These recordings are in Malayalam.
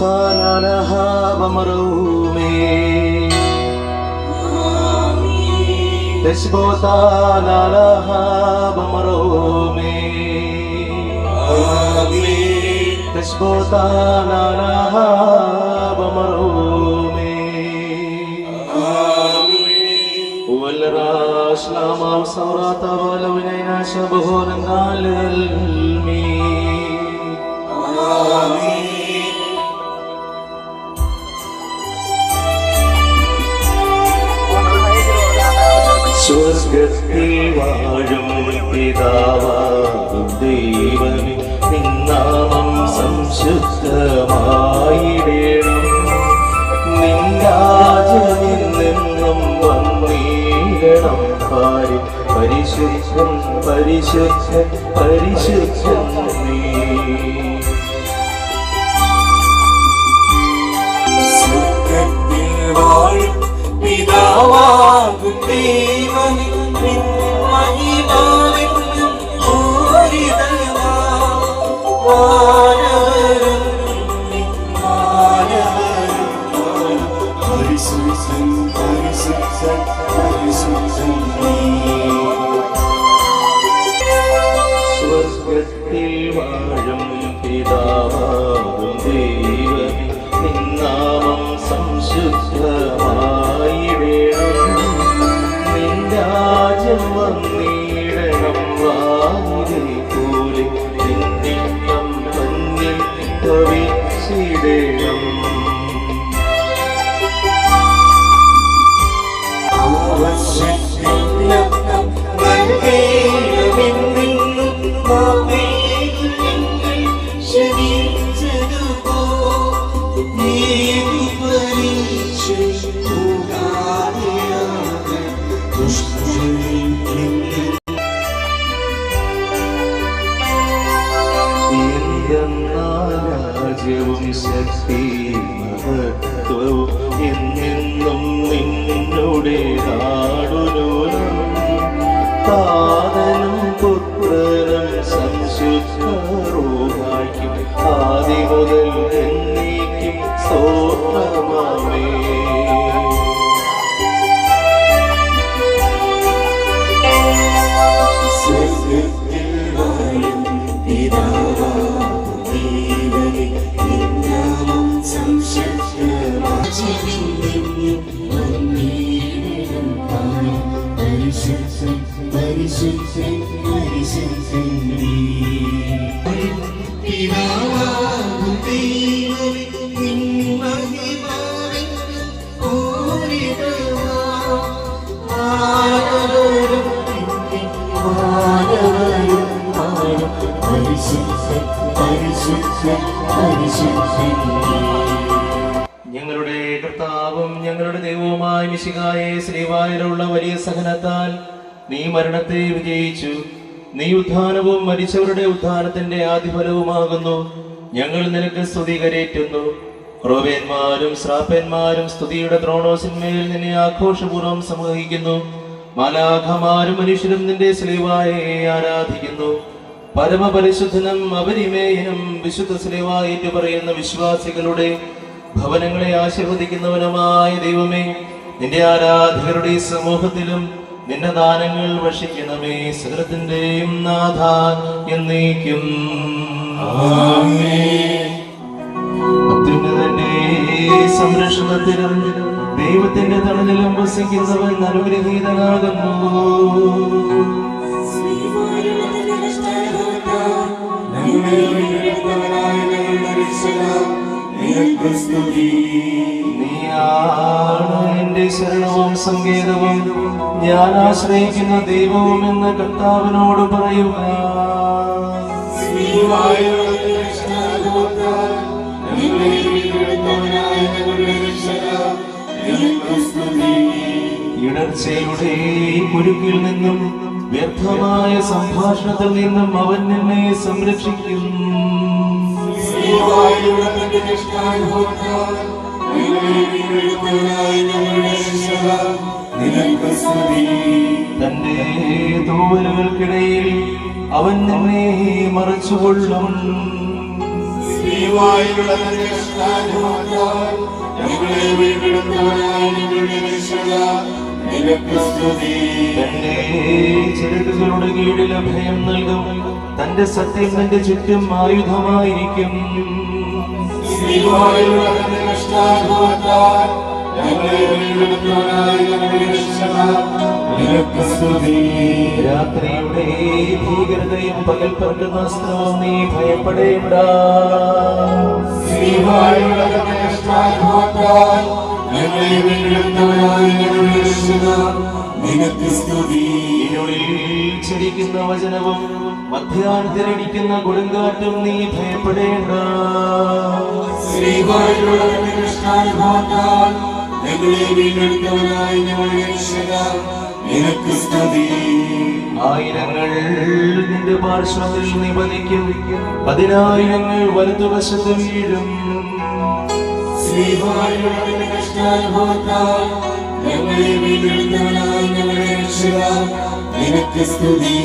Teshbotana Bamarume Teshbotana Bamarume Teshbotana Bamarume Walrash Lama Saurata Valavina Shabohan Almi സ്വർഗ്ഗത്തിൽ വാഴും പിതാവാകും ദൈവമേ, നിൻ നാമം സംശുദ്ധമായിടേണം. നിൻ രാജ്യമെന്നെന്നും വന്നിടണം. പരിശുദ്ധൻ പരിശുദ്ധൻ പരിശുദ്ധൻ നീ. സ്വർഗ്ഗത്തിൽ വാഴും പിതാവാകും ദൈവമേ, നിൻ മഹിമാവെന്നും പൂരിതമാം. വാനവരും മാനവരും പരിശുദ്ധൻ പരിശുദ്ധൻ പരിശുദ്ധൻ നീ. സ്വർഗ്ഗത്തിൽ വാഴും പിതാവാകും ദൈവമേ, നിൻ നാമം സംശുദ്ധമായിടേണം. നിൻ രാജ്യം വന്നിടണം. വാനിലെ പോലെ നിന്നിപ്പം മഞ്ഞിൽ ഭവിച്ചിടണം. രാജ്യവും ശക്തി മഹത്വവും എന്നെന്നും നിന്നുടെ നാടുനൂലം. താതനും പുത്രനും സംശുദ്ധരൂഹായ്ക്കും ആദി മുതൽ എന്നേക്കും സ്തോത്രമാമേ. പരിശുദ്ധൻ പരിശുദ്ധൻ നീ. പിതാവാകും ദൈവമേ, നിൻ മഹിമാവെന്നും പൂരിതമാം. വാനവരും മാനവരും പാടും പരിശുദ്ധൻ പരിശുദ്ധൻ പരിശുദ്ധൻ നീ. ഞങ്ങളുടെ കർത്താവും ഞങ്ങളുടെ ദൈവവുമായ മിശിഹായെ ശ്രീവായിലുള്ള വലിയ സഹനത്താൽ നീ മരണത്തെ വിജയിച്ചു. നീ ഉത്ഥാനവും മരിച്ചവരുടെ ഉത്ഥാനത്തിന്റെ ആദിഫലവുമാകുന്നു. ഞങ്ങൾ നിനക്ക് സ്തുതി കരേറ്റുന്നു. ക്രോവേന്മാരും ശ്രാപ്പന്മാരും സ്തുതിയുടെ ത്രോണോസിന്മേൽ നിന്നെ ആഘോഷപൂർവ്വം സംവഹിക്കുന്നു. മാലാഖമാരും മനുഷ്യരും നിന്റെ ശ്ലീവായെ ആരാധിക്കുന്നു. പരമപരിശുദ്ധനും അപരിമേയനും വിശുദ്ധ ശ്ലീവായ ഏറ്റുപറയുന്ന വിശ്വാസികളുടെ ഭവനങ്ങളെ ആശീർവദിക്കുന്നവനുമായ ദൈവമേ, നിന്റെ ആരാധകരുടെ സമൂഹത്തിലും നിന്റെ ദാനങ്ങൾ വർഷിക്കണമേ. സകലത്തിന്റെയും നാഥ എന്നേക്കും അത്യുന്നതന്റെ സംരക്ഷണത്തിലും ദൈവത്തിന്റെ തണലിലും വസിക്കുന്നവൻ അനുഗ്രഹീതനാകുന്നു. നീയാണ് എന്റെ ശരണവും സങ്കേതവും, ഞാൻ ആശ്രയിക്കുന്ന ദൈവവും എന്ന് കർത്താവിനോട് പറയുക. ഇടർച്ചയുടെ കുരുക്കിൽ നിന്നും വ്യർത്ഥമായ സംഭാഷണത്തിൽ നിന്നും അവൻ നിന്നെ സംരക്ഷിക്കും. തന്റെ തൂവലുകൾക്കിടയിൽ അവൻ നിന്നെ മറച്ചുകൊള്ളും. ശ്രീവായുള്ള തന്റെ കഷ്ടാനുഭവത്താൽ ഞങ്ങളെ വീണ്ടെടുത്തവനായ ഞങ്ങളുടെ രക്ഷക, നിനക്ക് സ്തുതി. തന്റെ ചിറകുകളുടെ കീഴിൽ അഭയം നൽകും, തന്റെ സത്യം തന്റെ ചുറ്റും ആയുധമായിരിക്കും. ശ്രീവായുള്ള തന്റെ കഷ്ടാനുഭവത്താൽ ഞങ്ങളെ വീണ്ടെടുത്തവനായ ഞങ്ങളുടെ രക്ഷക, നിനക്ക് സ്തുതി. രാത്രിയുടെ ഭീകരതയും പകൽ പരക്കുന്ന അസ്ത്രവും നീ ഭയപ്പെടേണ്ട. ശ്രീവായുള്ള തന്റെ കഷ്ടാനുഭവത്താൽ ഞങ്ങളെ വീണ്ടെടുത്തവനായ ഞങ്ങളുടെ രക്ഷക, നിനക്ക് സ്തുതി. ഇരുളിൽ ചരിക്കുന്ന വചനവും മധ്യാഹ്നത്തിലടിക്കുന്ന കൊടുങ്കാറ്റും നീ ഭയപ്പെടേണ്ട. ശ്രീവായുള്ള തന്റെ കഷ്ടാനുഭവത്താൽ ഞങ്ങളെ വീണ്ടെടുത്തവനായ ഞങ്ങളുടെ രക്ഷക, നിനക്ക് സ്തുതി. ആയിരങ്ങൾ നിന്റെ പാർശ്വത്തിൽ നിപതിക്കും, 10,000 വലതുവശത്ത് വീഴും. ശ്രീവായുള്ള തന്റെ കഷ്ടാനുഭവത്താൽ ഞങ്ങളെ വീണ്ടെടുത്തവനായ ഞങ്ങളുടെ രക്ഷക, നിനക്ക് സ്തുതി.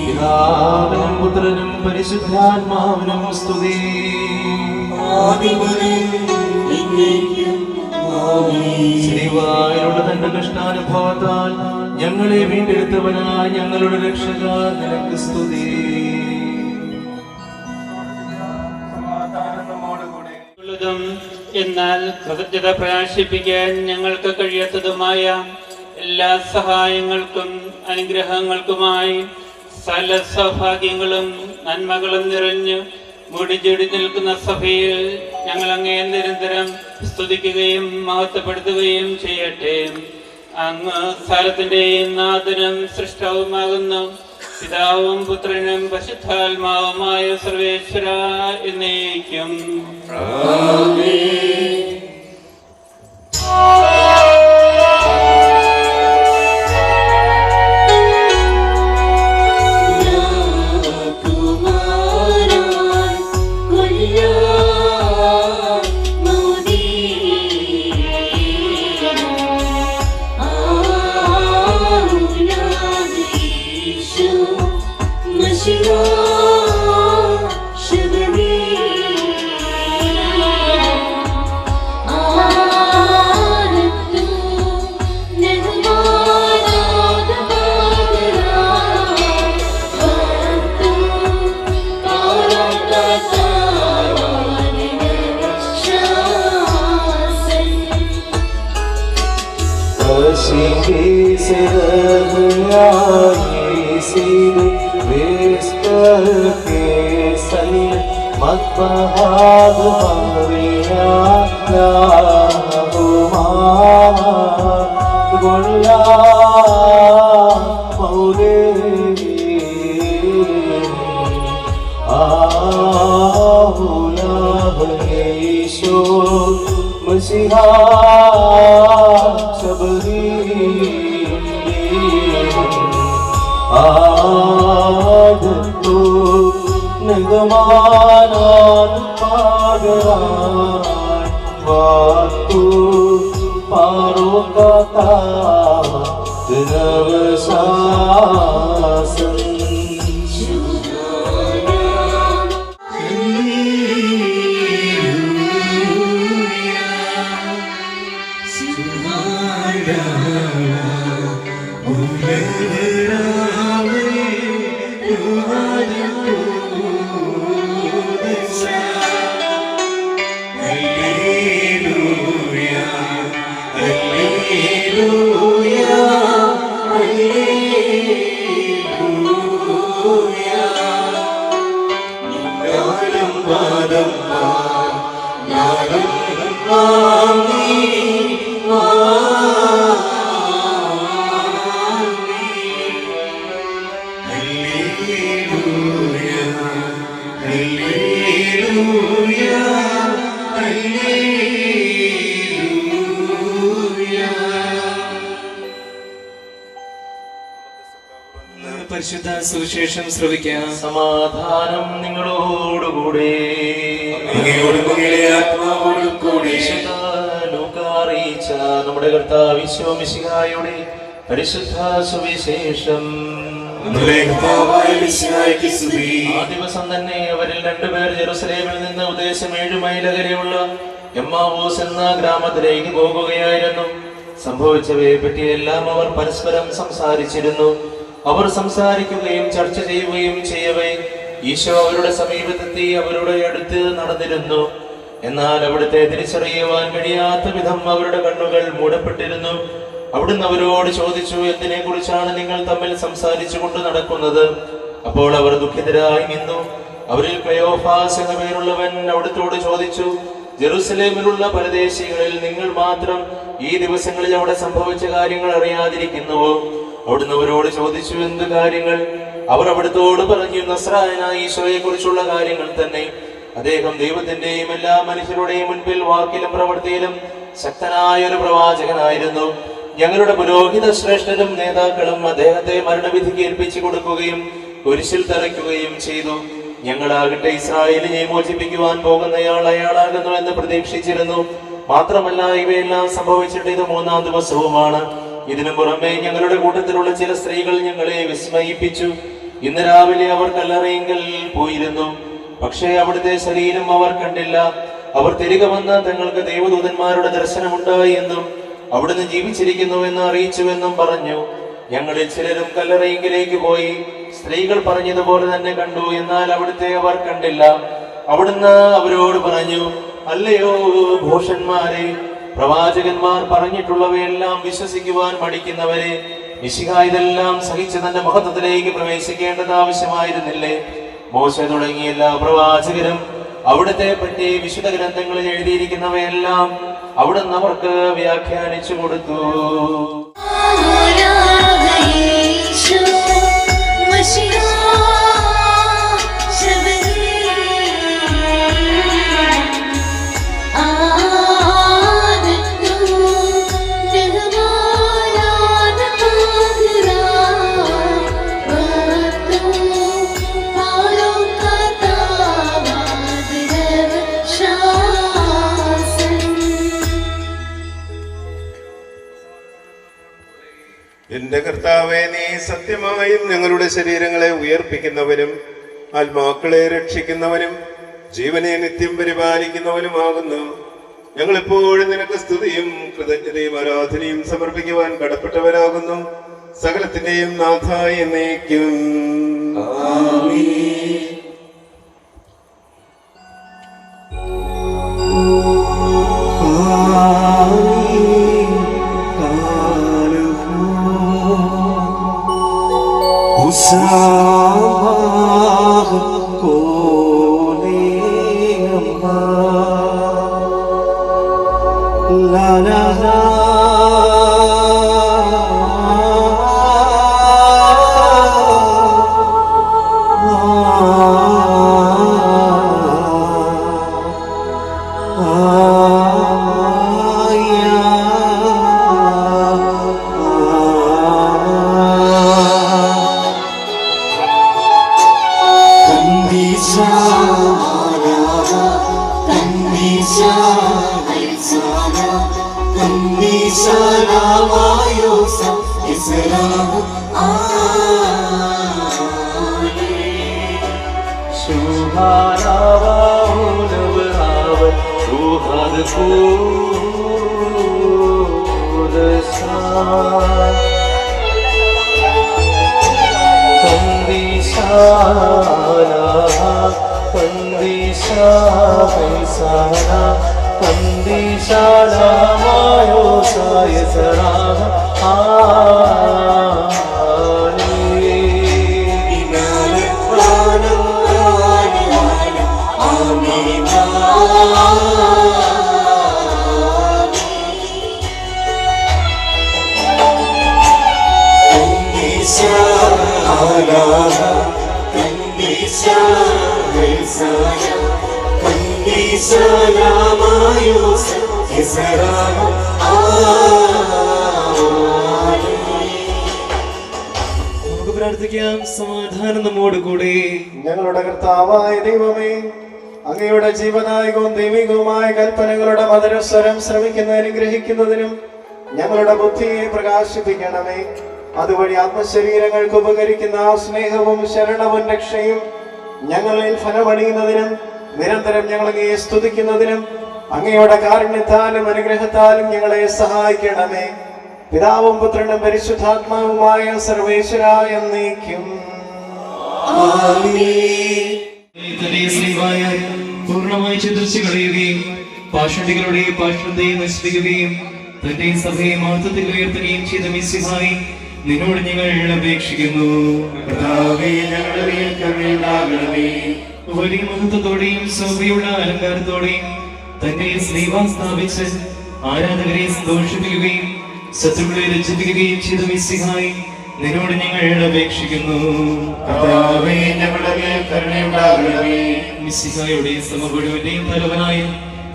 പിതാവിനും പുത്രനും പരിശുദ്ധാത്മാവിനും സ്തുതി. ആദിമുതൽ എന്നേക്കും ആമേൻ. ശ്രീവായുള്ള തന്റെ കഷ്ടാനുഭവത്താൽ ഞങ്ങളെ വീണ്ടെടുത്തവനായ ഞങ്ങളുടെ രക്ഷക, നിനക്ക് സ്തുതി. എന്നാൽ കൃതജ്ഞത പ്രകാശിപ്പിക്കാൻ ഞങ്ങൾക്ക് കഴിയാത്തതുമായ എല്ലാ സഹായങ്ങൾക്കും അനുഗ്രഹങ്ങൾക്കുമായി സകല സൗഭാഗ്യങ്ങളും നന്മകളും നിറഞ്ഞു മുടിചൂടി നിൽക്കുന്ന സഭയിൽ ഞങ്ങൾ അങ്ങേ നിരന്തരം സ്തുതിക്കുകയും മഹത്വപ്പെടുത്തുകയും ചെയ്യട്ടെ. അങ്ങ് സ്ഥലത്തിന്റെയും നാഥനും സൃഷ്ടാവുമാകുന്നു. പിതാവും പുത്രനും പരിശുദ്ധാത്മാവുമായ സർവേശ്വര എന്നേക്കും. പരിശുദ്ധ സുവിശേഷം ശ്രവിക്കാം. സമാധാനം നിങ്ങളോടുകൂടെ. ലൂക്കാറിയിച്ച നമ്മുടെ കർത്താവ് ഈശോ മിശിഹായുടെ പരിശുദ്ധ സുവിശേഷം. നമ്മുടെ കർത്താവായ മിശിഹായ്ക്ക് സ്തുതി. ആ ദിവസം തന്നെ അവരിൽ രണ്ടുപേർ ജെറുസലേമിൽ നിന്ന് ഉദ്ദേശം 7 മൈൽ അകലെയുള്ള എമ്മാവൂസ് എന്ന ഗ്രാമത്തിലേക്ക് പോകുകയായിരുന്നു. സംഭവിച്ചവയെ പറ്റിയെല്ലാം അവർ പരസ്പരം സംസാരിച്ചിരുന്നു. അവർ സംസാരിക്കുകയും ചർച്ച ചെയ്യുകയും ചെയ്യവേ ഈശോ അവരുടെ സമീപത്തെത്തി അവരുടെ അടുത്ത് നടന്നിരുന്നു. എന്നാൽ അവിടുത്തെ തിരിച്ചറിയുവാൻ കഴിയാത്ത വിധം അവരുടെ കണ്ണുകൾ മൂടപ്പെട്ടിരുന്നു. അവിടുന്ന് അവരോട് ചോദിച്ചു, എന്തിനെ കുറിച്ചാണ് നിങ്ങൾ തമ്മിൽ സംസാരിച്ചു കൊണ്ട് നടക്കുന്നത്? അപ്പോൾ അവർ ദുഃഖിതരായി നിന്നു. അവരിൽ ക്ലെയോഫാസ് എന്ന പേരുള്ളവൻ അവിടുത്തോട് ചോദിച്ചു, ജെറുസലേമിലുള്ള പരദേശികളിൽ നിങ്ങൾ മാത്രം ഈ ദിവസങ്ങളിൽ അവിടെ സംഭവിച്ച കാര്യങ്ങൾ അറിയാതിരിക്കുന്നുവോ? അവിടുന്ന് അവരോട് ചോദിച്ചു, എന്ത് കാര്യങ്ങൾ? അവർ അവിടുത്തോട് പറഞ്ഞു, നസ്രായനായ ഈശോയെ കുറിച്ചുള്ള കാര്യങ്ങൾ തന്നെ. അദ്ദേഹം ദൈവത്തിന്റെയും എല്ലാ മനുഷ്യരുടെയും മുൻപിൽ വാക്കിലും പ്രവൃത്തിയിലും ശക്തനായ ഒരു പ്രവാചകനായിരുന്നു. ഞങ്ങളുടെ പുരോഹിത ശ്രേഷ്ഠരും നേതാക്കളും അദ്ദേഹത്തെ മരണവിധിക്ക് ഏൽപ്പിച്ചു കൊടുക്കുകയും കുരിശിൽ തറയ്ക്കുകയും ചെയ്തു. ഞങ്ങളാകട്ടെ ഇസ്രായേലിനെ മോചിപ്പിക്കുവാൻ പോകുന്നയാൾ അയാളാകുന്നു എന്ന് പ്രതീക്ഷിച്ചിരുന്നു. മാത്രമല്ല, ഇവയെല്ലാം സംഭവിച്ചിട്ട് ഇത് 3-ാം ദിവസവുമാണ്. ഇതിനു പുറമെ ഞങ്ങളുടെ കൂട്ടത്തിലുള്ള ചില സ്ത്രീകൾ ഞങ്ങളെ വിസ്മയിപ്പിച്ചു. ഇന്ന് രാവിലെ അവർ കല്ലറയിങ്കൽ പോയിരുന്നു, പക്ഷേ അവിടുത്തെ ശരീരം അവർ കണ്ടില്ല. അവർ തിരികെ വന്ന് തങ്ങൾക്ക് ദൈവദൂതന്മാരുടെ ദർശനമുണ്ടായി എന്നും അവിടുന്ന് ജീവിച്ചിരിക്കുന്നുവെന്ന് അറിയിച്ചുവെന്നും പറഞ്ഞു. ഞങ്ങളിൽ ചിലരും കല്ലറയിങ്കിലേക്ക് പോയി സ്ത്രീകൾ പറഞ്ഞതുപോലെ തന്നെ കണ്ടു, എന്നാൽ അവിടുത്തെ അവർ കണ്ടില്ല. അവിടുന്ന് അവരോട് പറഞ്ഞു, അല്ലയോ ഭോഷന്മാരെ, പ്രവാചകന്മാർ പറഞ്ഞിട്ടുള്ളവയെല്ലാം വിശ്വസിക്കുവാൻ മടിക്കുന്നവരെ, മിശിഹാ ഇതെല്ലാം സഹിച്ച് തന്റെ മഹത്വത്തിലേക്ക് പ്രവേശിക്കേണ്ടത് ആവശ്യമായിരുന്നില്ലേ? മോശ തുടങ്ങിയ എല്ലാ പ്രവാചകരും അവിടുത്തെ പറ്റി വിശുദ്ധ ഗ്രന്ഥങ്ങളിൽ എഴുതിയിരിക്കുന്നവയെല്ലാം അവിടുന്ന് അവർക്ക് വ്യാഖ്യാനിച്ചു കൊടുത്തു. എന്റെ കർത്താവേ, നീ സത്യമായും ഞങ്ങളുടെ ശരീരങ്ങളെ ഉയർപ്പിക്കുന്നവനും ആത്മാക്കളെ രക്ഷിക്കുന്നവനും ജീവനെ നിത്യം പരിപാലിക്കുന്നവനുമാകുന്നു. ഞങ്ങളെപ്പോഴും നിനക്ക് സ്തുതിയും കൃതജ്ഞതയും ആരാധനയും സമർപ്പിക്കുവാൻ കടപ്പെട്ടവരാകുന്നു. സകലത്തിന്റെയും നാഥായ എന്നേക്കും. നമുക്ക് പ്രാർത്ഥിക്കാം. സമാധാനം നമ്മോടുകൂടെ. ഞങ്ങളുടെ കർത്താവായ ദൈവമേ, അങ്ങയുടെ ജീവനായകവും ദൈവികവുമായ കൽപ്പനകളുടെ മധുരസ്വരം ശ്രമിക്കുന്നതിനും ഗ്രഹിക്കുന്നതിനും ഞങ്ങളുടെ ബുദ്ധിയെ പ്രകാശിപ്പിക്കണമേ. അതുവഴി ആത്മശരീരങ്ങൾക്ക് ഉപകരിക്കുന്ന സ്നേഹവും ശരണവും രക്ഷയും ഞങ്ങളിൽ ഫലമണിയുന്നതിനും നിരന്തരം ഞങ്ങളെ സ്തുതിക്കുന്നതിനും അങ്ങയുടെ കാരുണ്യത്താലും അനുഗ്രഹത്താലും ഞങ്ങളെ സഹായിക്കണമേ. പിതാവും പുത്രനും പരിശുദ്ധാത്മാവുമായ സർവേശ്വരായ എന്നേക്കും പൂർണ്ണമായി ചിന്തിച്ചു കളയുകയും പാഷണ്ഡികളുടെ പാഷണ്ഡത്തെ നശിപ്പിക്കുകയും തന്റെ സഭയെ മഹത്വത്തിൽ ഉയർത്തുകയും ചെയ്ത മിശിഹായി നിന്നോട് ഞങ്ങൾ അപേക്ഷിക്കുന്നു. വലിയ മഹത്വത്തോടെയും സഭയുള്ള അലങ്കാരത്തോടെയും തന്റെ സ്നേഹ സ്ഥാപിച്ച് ആരാധകരെ സന്തോഷിപ്പിക്കുകയും ശത്രുക്കളെ രചിപ്പിക്കുകയും ചെയ്ത മിശിഹായി നിന്നോട് ഞങ്ങൾ അപേക്ഷിക്കുന്നു. മിശിഹായുടെ സമപുഴുവിന്റെയും തലവനായ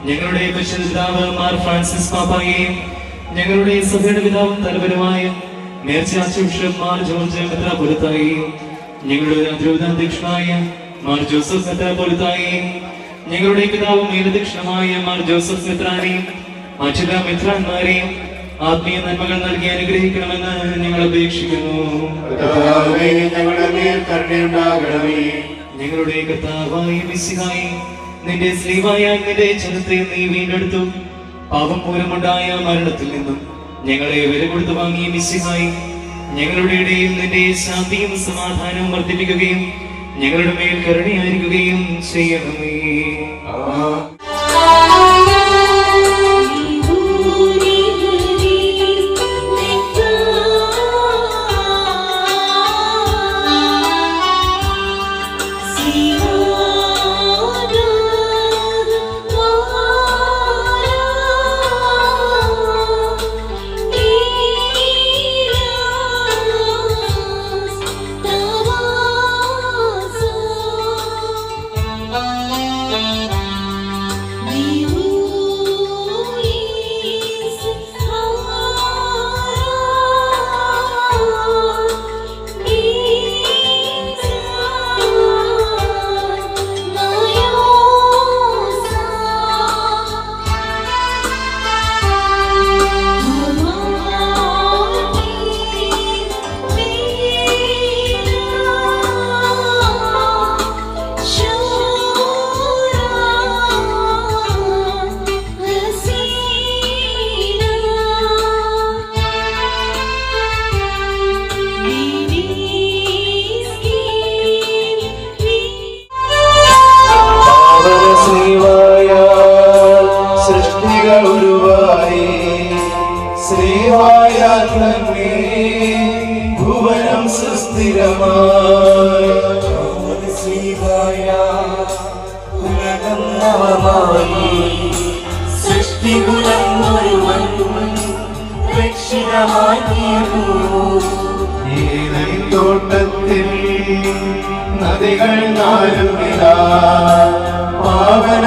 ഞങ്ങളുടെ പരിശുദ്ധാവ് മാർ ഫ്രാൻസിസ് പാപ്പായെയും ഞങ്ങളുടെ സഭയുടെ പിതാവും തലവനുമായ മാർ ജോർജ് മെത്രാപ്പൊലീത്തായെയും ഞങ്ങളുടെ അതിരൂപതാധ്യക്ഷനായ മാർ ജോസഫ് മെത്രാപ്പൊലീത്തായെയും ഞങ്ങളുടെ പിതാവും മേലധ്യക്ഷനുമായ മാർ ജോസഫ് മെത്രാനെയും മറ്റെല്ലാ മെത്രാന്മാരെയും ആത്മീയ നന്മകൾ നൽകി അനുഗ്രഹിക്കണമെന്ന് ഞങ്ങൾ അപേക്ഷിക്കുന്നു. ഞങ്ങളുടെ കർത്താവായ മിശിഹായി നിന്റെ സ്ലീവായ നിന്റെ ജനത്തെ നീ വീണ്ടെടുത്തു. പാപം മൂലമുണ്ടായ മരണത്തിൽ നിന്നും ഞങ്ങളെ വില കൊടുത്തു വാങ്ങിയ മിശിഹായി ഞങ്ങളുടെ ഇടയിൽ നിന്റെ ശാന്തിയും സമാധാനവും വർദ്ധിപ്പിക്കുകയും ഞങ്ങളുടെ മേൽ കരുണയായിരിക്കുകയും ചെയ്യണമേ. ഭുവനം സുസ്ഥിരമായി സൃഷ്ടികുലം മുഴുവൻ രക്ഷിതമായി തോട്ടത്തിൽ നദികൾ നാലുമില പാവന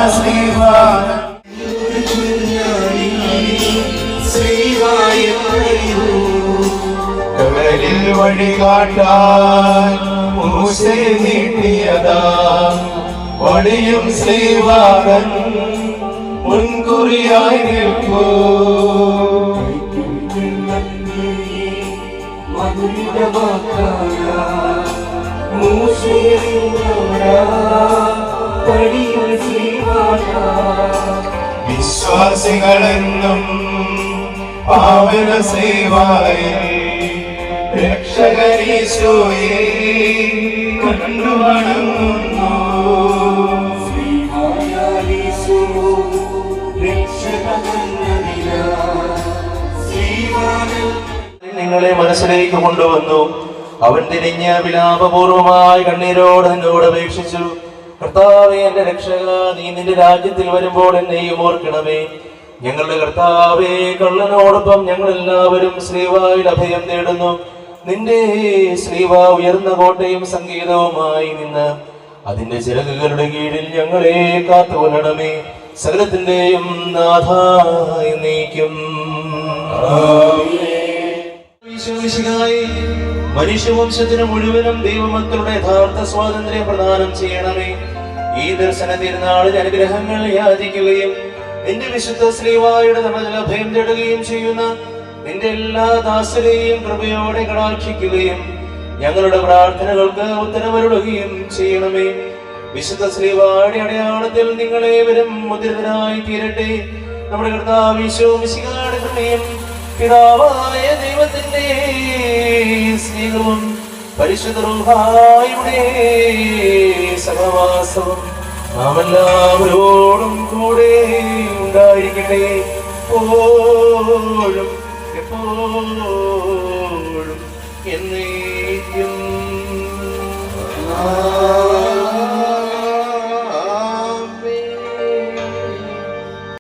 കടലിൽ വഴി കാട്ടാൻ മൂസെ നീട്ടിയതാ വടിയും ശ്രീവാകൻ മുൻകുറിയായി നിൽക്കൂ. വിശ്വാസികളെന്നും പാവന സേവായിൽ രക്ഷകരീശോയെ കണ്ടു വണങ്ങുന്നു. നിങ്ങളെ മനസ്സിലേക്ക് കൊണ്ടുവന്നു. അവൻ തിരിഞ്ഞ വിലാപപൂർവമായി കണ്ണീരോട് നിന്നോട് അപേക്ഷിച്ചു, കർത്താവേ എന്റെ രക്ഷക, നീ നിന്റെ രാജ്യത്തിൽ വരുമ്പോൾ എന്നെയും ഓർക്കണമേ. ഞങ്ങളുടെ കർത്താവേ, കള്ളനോടൊപ്പം ഞങ്ങൾ എല്ലാവരും ശ്രീവായുടെ അഭയം തേടുന്നു. നിന്റെ ശ്രീവ ഉയർന്ന കോട്ടയും സംഗീതവുമായി നിന്ന് അതിന്റെ ചിറകുകളുടെ കീഴിൽ ഞങ്ങളെ കാത്തുകൊള്ളണമേ. സകലത്തിന്റെയും നാഥായി നീക്കും. മനുഷ്യവംശത്തിന് മുഴുവനും ദൈവമക്കളുടെ യഥാർത്ഥ സ്വാതന്ത്ര്യം പ്രദാനം ചെയ്യണമേ. ഈ ദർശന തിരുനാളിൽ അനുഗ്രഹങ്ങൾ യാചിക്കുകയും നിന്റെ വിശുദ്ധ ശ്രീവായുടെ നമ്മൾ അഭയം തേടുകയും ചെയ്യുന്ന നിന്റെ എല്ലാ ദാസരെയും കൃപയോടെ കടാക്ഷിക്കുകയും ഞങ്ങളുടെ പ്രാർത്ഥനകൾക്ക് ഉത്തരമരുളുകയും ചെയ്യണമേ. വിശുദ്ധ ശ്ലീഹായുടെ അടയാളത്തിൽ നിങ്ങളേവരും മുദ്രിതരായി തീരട്ടെ. നമ്മുടെ കർത്താവ് യേശു മിശിഹായുടെ കൃപയും പിതാവായ ദൈവത്തിന്റെ സ്നേഹവും പരിശുദ്ധ റൂഹായുടെ സഹവാസവും നാം എല്ലാവരോടും കൂടെ ഉണ്ടായിരിക്കട്ടെ, എപ്പോഴും എപ്പോഴും എന്നേ.